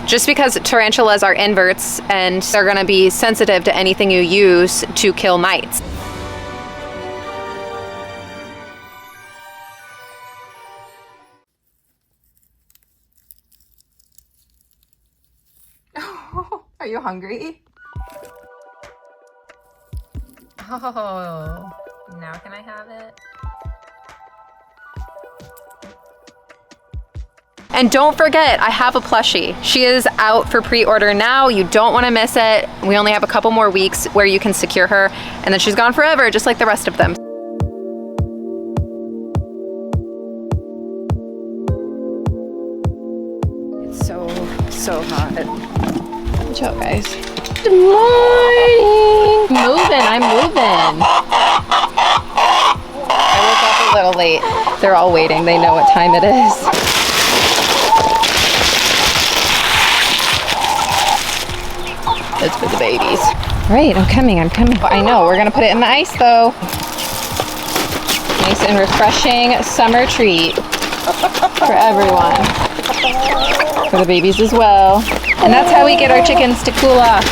just because tarantulas are inverts and they're gonna be sensitive to anything you use to kill mites. Are you hungry? Oh, now can I have it? And don't forget, I have a plushie. She is out for pre-order now. You don't want to miss it. We only have a couple more weeks where you can secure her, and then she's gone forever, just like the rest of them. It's so hot. Good job, guys. Good morning. I'm moving. I woke up a little late. They're all waiting. They know what time it is. It's for the babies. Right, I'm coming. I know, we're gonna put it in the ice though. Nice and refreshing summer treat for everyone. For the babies as well. And that's how we get our chickens to cool off.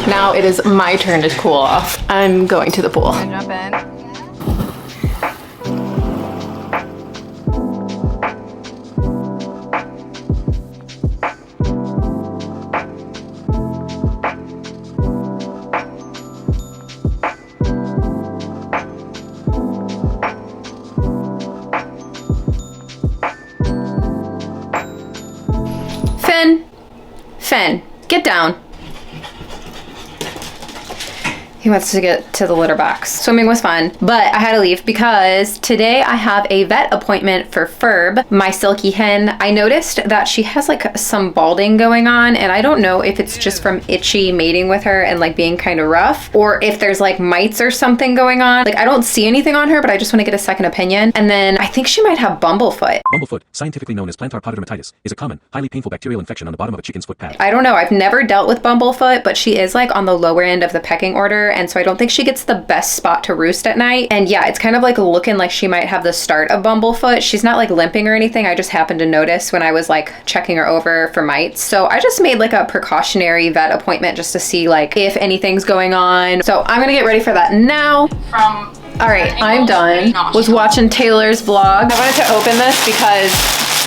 Now it is my turn to cool off. I'm going to the pool. I'm gonna jump in. Finn, get down. He wants to get to the litter box. Swimming was fun, but I had to leave because today I have a vet appointment for Ferb, my silky hen. I noticed that she has like some balding going on, and I don't know if it's just from itchy mating with her and like being kind of rough, or if there's like mites or something going on. Like I don't see anything on her, but I just want to get a second opinion. And then I think she might have bumblefoot. Bumblefoot, scientifically known as plantar pododermatitis, is a common, highly painful bacterial infection on the bottom of a chicken's foot pad. I don't know. I've never dealt with bumblefoot, but she is like on the lower end of the pecking order. And so I don't think she gets the best spot to roost at night. And yeah, it's kind of like looking like she might have the start of bumblefoot. She's not like limping or anything. I just happened to notice when I was like checking her over for mites. So I just made like a precautionary vet appointment just to see like if anything's going on. So I'm gonna get ready for that now. All right, I'm done. Was watching Taylor's vlog. I wanted to open this because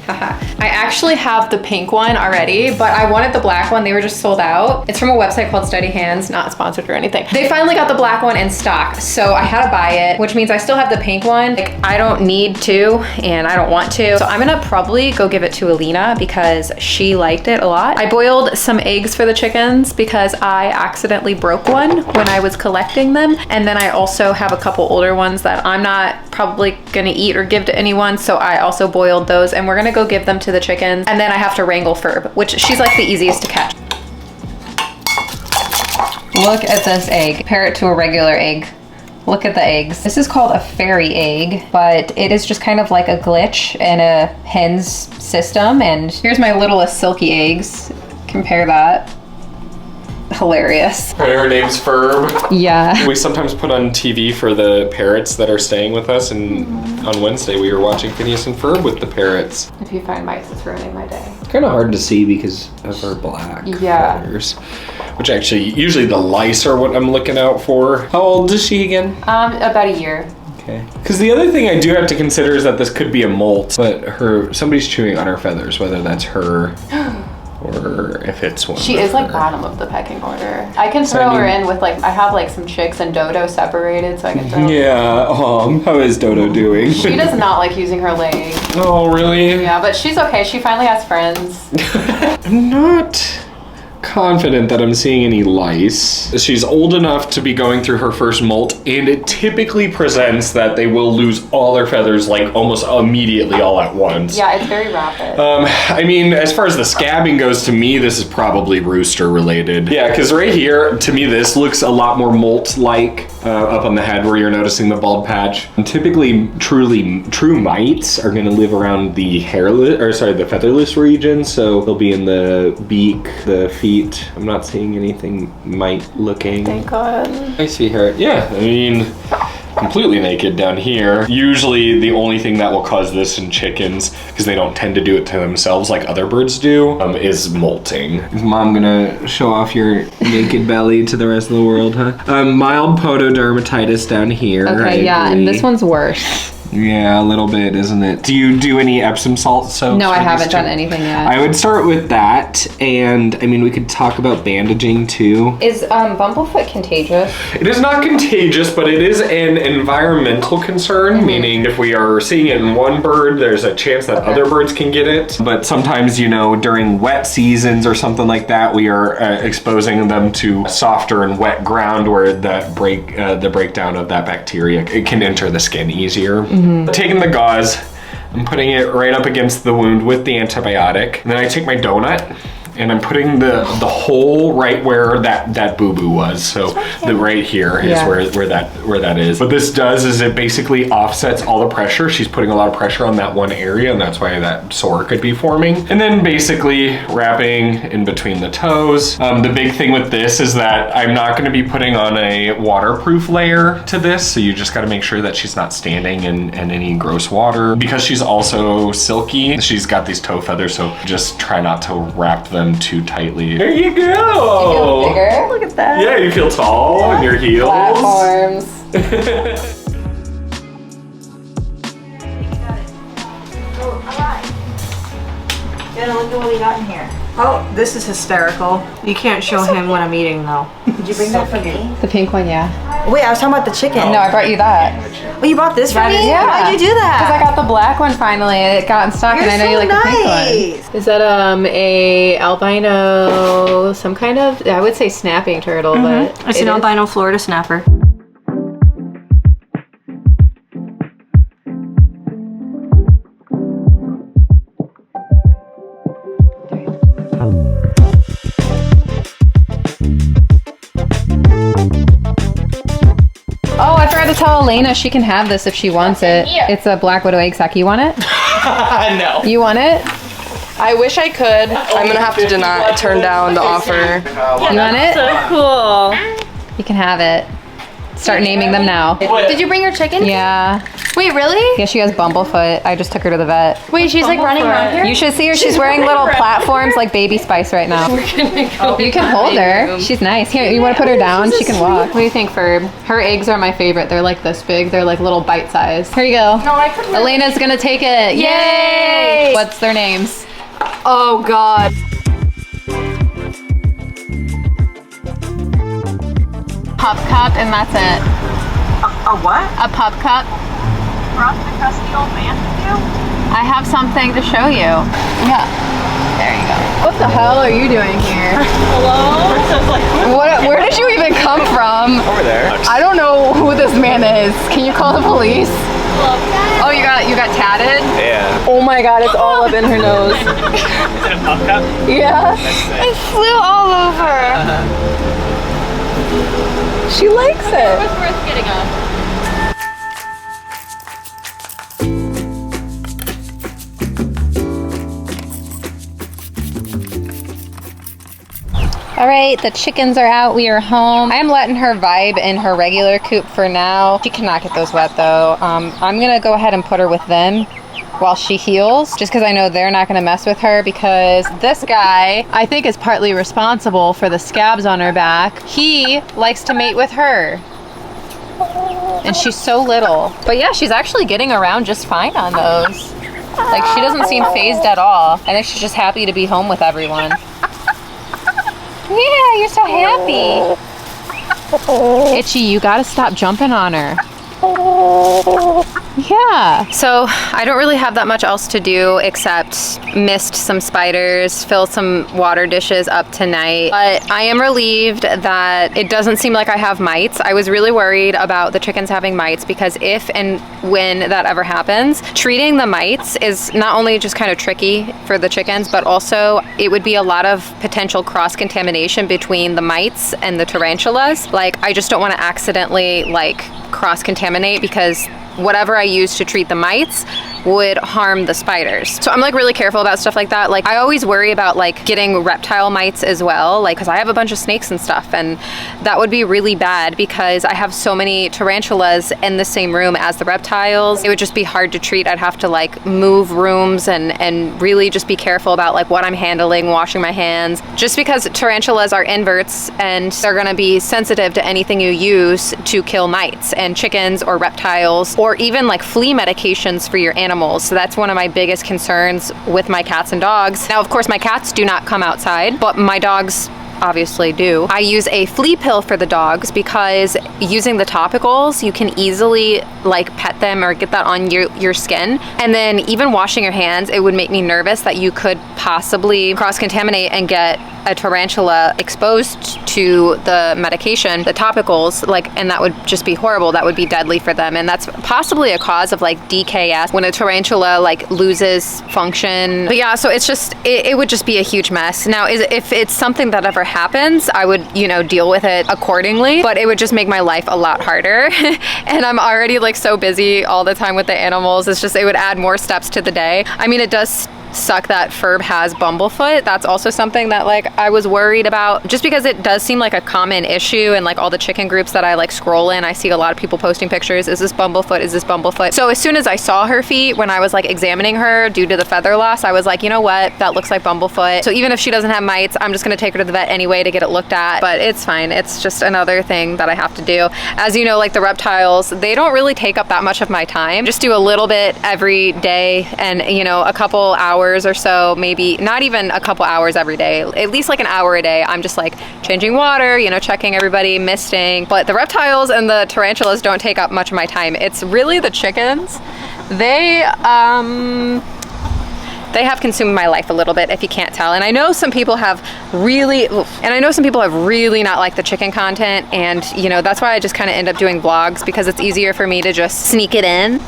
I actually have the pink one already, but I wanted the black one. They were just sold out. It's from a website called Steady Hands, not sponsored or anything. They finally got the black one in stock, so I had to buy it, which means I still have the pink one. Like, I don't need to, and I don't want to. So I'm gonna probably go give it to Alina because she liked it a lot. I boiled some eggs for the chickens because I accidentally broke one when I was collecting them. And then I also have a couple older ones that I'm not probably gonna eat or give to anyone. So I also boiled those, and we're gonna go give them to the chickens. And then I have to wrangle Ferb, which she's like the easiest to catch. Look at this egg. Compare it to a regular egg. Look at the eggs. This is called a fairy egg, but it is just kind of like a glitch in a hen's system. And here's my littlest silky eggs. Compare that. Hilarious. Her name's Ferb. Yeah. We sometimes put on TV for the parrots that are staying with us, and on Wednesday we were watching Phineas and Ferb with the parrots. If you find mice, it's ruining my day. Kind of hard to see because of her black feathers. Which actually, usually the lice are what I'm looking out for. How old is she again? About a year. Okay. Because the other thing I do have to consider is that this could be a molt, but somebody's chewing on her feathers, whether that's her or if it's one. She is like bottom of the pecking order. I can throw her in with like, I have like some chicks and Dodo separated, so I can throw Yeah, how is Dodo doing? She does not like using her leg. Oh, really? Yeah, but she's okay. She finally has friends. I'm not confident that I'm seeing any lice. She's old enough to be going through her first molt, and it typically presents that they will lose all their feathers like almost immediately all at once. Yeah, it's very rapid. I mean, as far as the scabbing goes, to me, this is probably rooster related. Yeah, because right here, to me, this looks a lot more molt-like up on the head where you're noticing the bald patch. And typically, true mites are gonna live around the the featherless region, so they'll be in the beak, the feet. I'm not seeing anything mite looking. Thank God. I see her. Yeah, I mean, completely naked down here. Usually the only thing that will cause this in chickens, because they don't tend to do it to themselves like other birds do, is molting. Is Mom gonna show off your naked belly to the rest of the world, huh? Mild pododermatitis down here. Okay, yeah, and this one's worse. Yeah, a little bit, isn't it? Do you do any Epsom salt soaps? No, I haven't done anything yet. I would start with that, and I mean, we could talk about bandaging too. Is bumblefoot contagious? It is not contagious, but it is an environmental concern, meaning if we are seeing it in one bird, there's a chance that other birds can get it. But sometimes, you know, during wet seasons or something like that, we are exposing them to softer and wet ground where the breakdown of that bacteria, it can enter the skin easier. Taking the gauze, I'm putting it right up against the wound with the antibiotic. And then I take my donut and I'm putting the hole right where that boo-boo was. So the right here is where that is. What this does is it basically offsets all the pressure. She's putting a lot of pressure on that one area, and that's why that sore could be forming. And then basically wrapping in between the toes. The big thing with this is that I'm not gonna be putting on a waterproof layer to this, so you just gotta make sure that she's not standing in any gross water. Because she's also silky, she's got these toe feathers, so just try not to wrap them too tightly. There you go. You feel bigger? Look at that. Yeah, you feel tall in your heels. Platforms. Yeah, look at what we got in here. Oh, this is hysterical. You can't show him what I'm eating though. Did you bring that for me? The pink one, yeah. Wait, I was talking about the chicken. No, I brought you that. Oh, you bought this for me? Yeah. Why'd you do that? Because I got the black one finally. It got in stock, and I know you like the pink one. Is that a albino, some kind of, I would say snapping turtle, but It's an albino Florida snapper. Oh, I forgot to tell Elena she can have this if she wants it. It's a black widow egg sack. You want it? No. You want it? I wish I could. I'm gonna have to turn down the offer. You want it? So cool. You can have it. Start naming them now. Did you bring your chicken? Yeah. Wait, really? Yeah, she has bumblefoot. I just took her to the vet. Wait, she's like running around here? You should see her. She's wearing little platforms like Baby Spice right now. You can hold her. She's nice. Here, you want to put her down? She can walk. What do you think, Ferb? Her eggs are my favorite. They're like this big. They're like little bite size. Here you go. No, I couldn't. Elena's gonna take it. Yay! What's their names? Oh, God. Pup cup, and that's it. A what? A pup cup. Frosted crusty old man to do? I have something to show you. Yeah. There you go. What the hell are you doing here? Hello? Where did you even come from? Over there. I don't know who this man is. Can you call the police? Oh, you got tatted? Yeah. Oh my God, it's all up in her nose. Is it a pup cup? Yeah. It flew all over. She likes it. It was worth getting up. All right, the chickens are out. We are home. I'm letting her vibe in her regular coop for now. She cannot get those wet though. I'm gonna go ahead and put her with them while she heals, just because I know they're not gonna mess with her, because this guy, I think, is partly responsible for the scabs on her back. He likes to mate with her. And she's so little. But yeah, she's actually getting around just fine on those. Like, she doesn't seem phased at all. I think she's just happy to be home with everyone. Yeah, you're so happy. Itchy, you gotta stop jumping on her. Yeah. So I don't really have that much else to do except mist some spiders, fill some water dishes up tonight. But I am relieved that it doesn't seem like I have mites. I was really worried about the chickens having mites, because if and when that ever happens, treating the mites is not only just kind of tricky for the chickens, but also it would be a lot of potential cross-contamination between the mites and the tarantulas. Like, I just don't want to accidentally like cross-contaminate, because whatever I use to treat the mites would harm the spiders. So I'm like really careful about stuff like that. Like I always worry about like getting reptile mites as well, like because I have a bunch of snakes and stuff, and that would be really bad because I have so many tarantulas in the same room as the reptiles. It would just be hard to treat. I'd have to like move rooms and really just be careful about like what I'm handling, washing my hands, just because tarantulas are inverts and they're gonna be sensitive to anything you use to kill mites and chickens or reptiles, or even like flea medications for your animals. So that's one of my biggest concerns with my cats and dogs. Now, of course, my cats do not come outside, but my dogs obviously do. I use a flea pill for the dogs because using the topicals, you can easily like pet them or get that on your skin. And then even washing your hands, it would make me nervous that you could possibly cross-contaminate and get a tarantula exposed to the medication, the topicals, like, and that would just be horrible. That would be deadly for them. And that's possibly a cause of like DKS when a tarantula like loses function. But yeah, so it's just, it would just be a huge mess. Now, if it's something that ever happens, I would, you know, deal with it accordingly, but it would just make my life a lot harder. And I'm already like so busy all the time with the animals. It's just, it would add more steps to the day. I mean, it does suck that Ferb has bumblefoot. That's also something that like I was worried about, just because it does seem like a common issue, and like all the chicken groups that I like scroll in, I see a lot of people posting pictures. Is this bumblefoot? Is this bumblefoot? So as soon as I saw her feet when I was like examining her due to the feather loss, I was like, you know what, that looks like bumblefoot. So even if she doesn't have mites, I'm just gonna take her to the vet anyway to get it looked at. But it's fine. It's just another thing that I have to do. As you know, like the reptiles, they don't really take up that much of my time. Just do a little bit every day, and you know, a couple hours or so, maybe not even a couple hours every day, at least like an hour a day. I'm just like changing water, you know, checking everybody, misting. But the reptiles and the tarantulas don't take up much of my time. It's really the chickens. They have consumed my life a little bit, if you can't tell. And I know some people have really not liked the chicken content, and you know, that's why I just kind of end up doing vlogs, because it's easier for me to just sneak it in.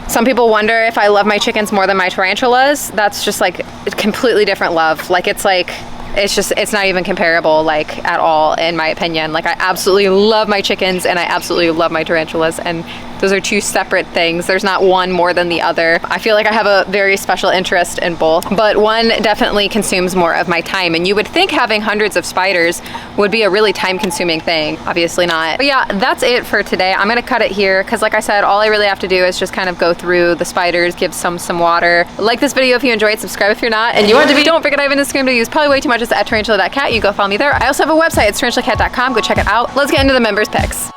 Some people wonder if I love my chickens more than my tarantulas. That's just like a completely different love. Like it's not even comparable, like at all, in my opinion. Like I absolutely love my chickens and I absolutely love my tarantulas, and those are two separate things. There's not one more than the other. I feel like I have a very special interest in both, but one definitely consumes more of my time. And you would think having hundreds of spiders would be a really time-consuming thing. Obviously not. But yeah, that's it for today. I'm gonna cut it here because, like I said, all I really have to do is just kind of go through the spiders, give some water. Like this video if you enjoyed, subscribe if you're not, and you want to be. Don't forget I have an Instagram to use probably way too much. It's at Tarantula Kat. You go follow me there. I also have a website. It's tarantulakat.com. Go check it out. Let's get into the members picks.